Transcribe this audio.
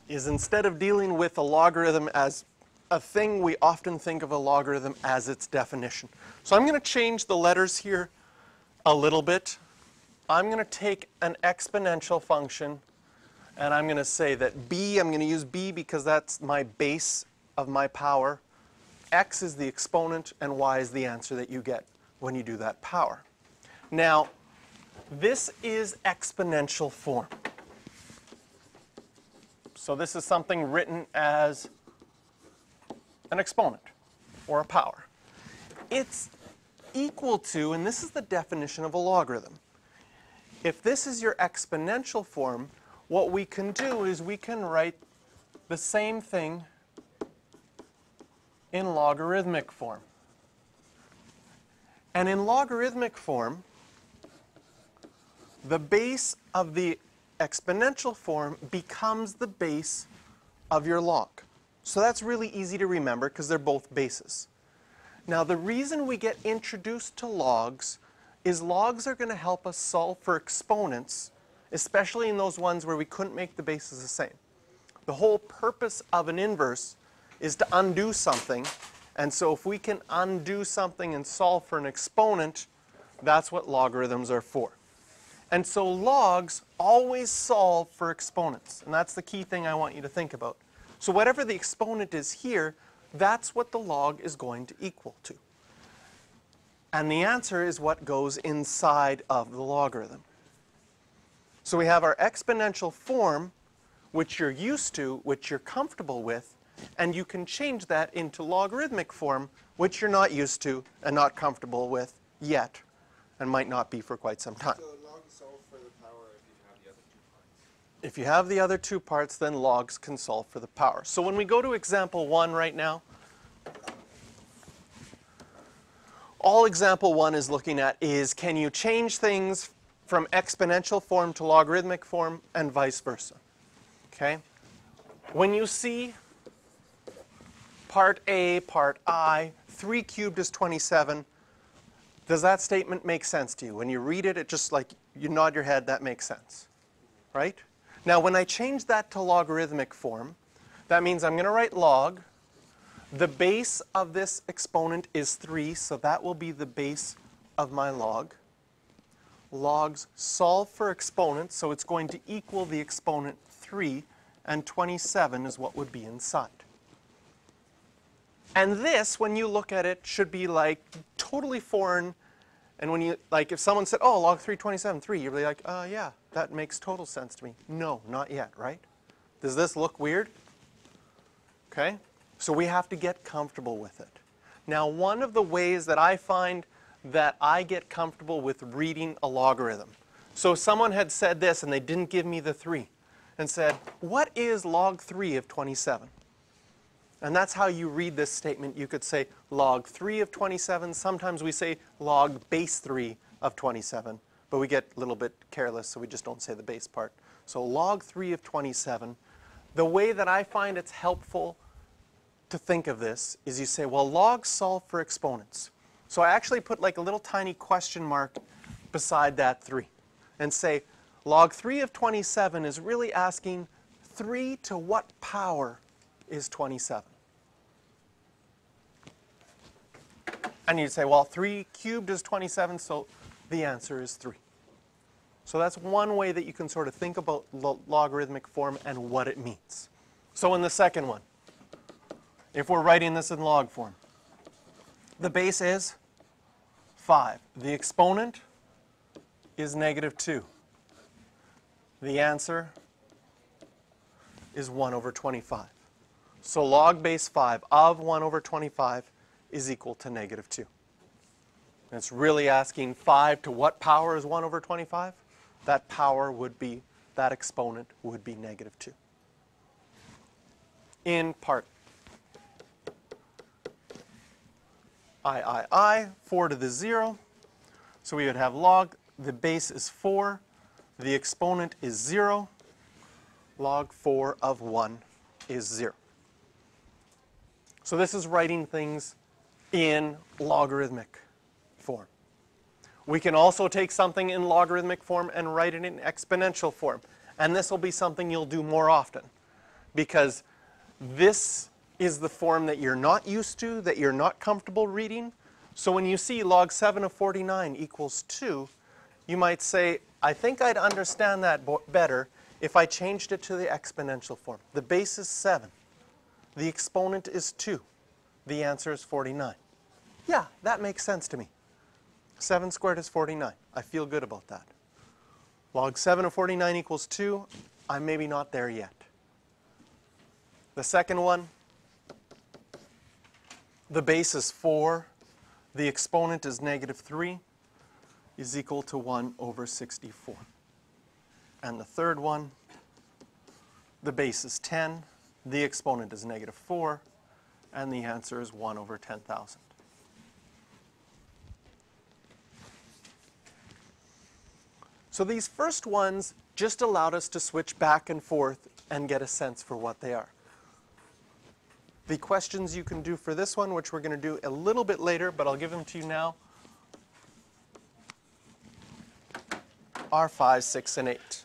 is instead of dealing with a logarithm as a thing, we often think of a logarithm as its definition. So I'm going to change the letters here a little bit. I'm going to take an exponential function, and I'm going to say that b, I'm going to use b because that's my base of my power. X is the exponent, and y is the answer that you get when you do that power. Now, this is exponential form. So this is something written as an exponent or a power. It's equal to, and this is the definition of a logarithm. If this is your exponential form, what we can do is we can write the same thing in logarithmic form. And in logarithmic form, the base of the exponential form becomes the base of your log. So that's really easy to remember because they're both bases. Now the reason we get introduced to logs is logs are going to help us solve for exponents, especially in those ones where we couldn't make the bases the same. The whole purpose of an inverse is to undo something, and so if we can undo something and solve for an exponent, that's what logarithms are for. And so logs always solve for exponents, and that's the key thing I want you to think about. So whatever the exponent is here, that's what the log is going to equal to. And the answer is what goes inside of the logarithm. So we have our exponential form, which you're used to, which you're comfortable with, and you can change that into logarithmic form, which you're not used to and not comfortable with yet, and might not be for quite some time. So log solve for the power if you have the other two parts. If you have the other two parts, then logs can solve for the power. So when we go to example 1 right now, all example 1 is looking at is, can you change things from exponential form to logarithmic form and vice versa? Okay? When you see part A, part I, 3 cubed is 27, does that statement make sense to you? When you read it, it just like, you nod your head, that makes sense, right? Now when I change that to logarithmic form, that means I'm going to write log. The base of this exponent is 3, so that will be the base of my log. Logs solve for exponents, so it's going to equal the exponent 3, and 27 is what would be inside. And this, when you look at it, should be like totally foreign. And when you, like if someone said, oh, log 327, 3, you'd be like, yeah, that makes total sense to me. No, not yet, right? Does this look weird? Okay? So we have to get comfortable with it. Now, one of the ways that I find that I get comfortable with reading a logarithm. So if someone had said this and they didn't give me the 3 and said, what is log 3 of 27? And that's how you read this statement. You could say log 3 of 27. Sometimes we say log base 3 of 27. But we get a little bit careless, so we just don't say the base part. So log 3 of 27. The way that I find it's helpful to think of this is you say, well, logs solve for exponents. So I actually put like a little tiny question mark beside that 3 and say log 3 of 27 is really asking 3 to what power is 27? And you'd say, well, 3 cubed is 27, so the answer is 3. So that's one way that you can sort of think about logarithmic form and what it means. So in the second one, if we're writing this in log form, the base is 5. The exponent is -2. The answer is 1 over 25. So log base 5 of 1 over 25 is equal to -2. And it's really asking 5 to what power is 1 over 25? That power would be, that exponent would be -2. In part I, 4 to the 0. So we would have log, the base is 4, the exponent is 0, log 4 of 1 is 0. So this is writing things in logarithmic form. We can also take something in logarithmic form and write it in exponential form. And this will be something you'll do more often. because this is the form that you're not used to, that you're not comfortable reading. So when you see log 7 of 49 equals 2, you might say, I think I'd understand that better if I changed it to the exponential form. The base is 7. The exponent is 2. The answer is 49. Yeah, that makes sense to me. 7 squared is 49. I feel good about that. Log 7 of 49 equals 2. I'm maybe not there yet. The second one, the base is 4. The exponent is negative 3 is equal to 1 over 64. And the third one, the base is 10. The exponent is negative 4. And the answer is 1 over 10,000. So these first ones just allowed us to switch back and forth and get a sense for what they are. The questions you can do for this one, which we're going to do a little bit later, but I'll give them to you now, are 5, 6, and 8.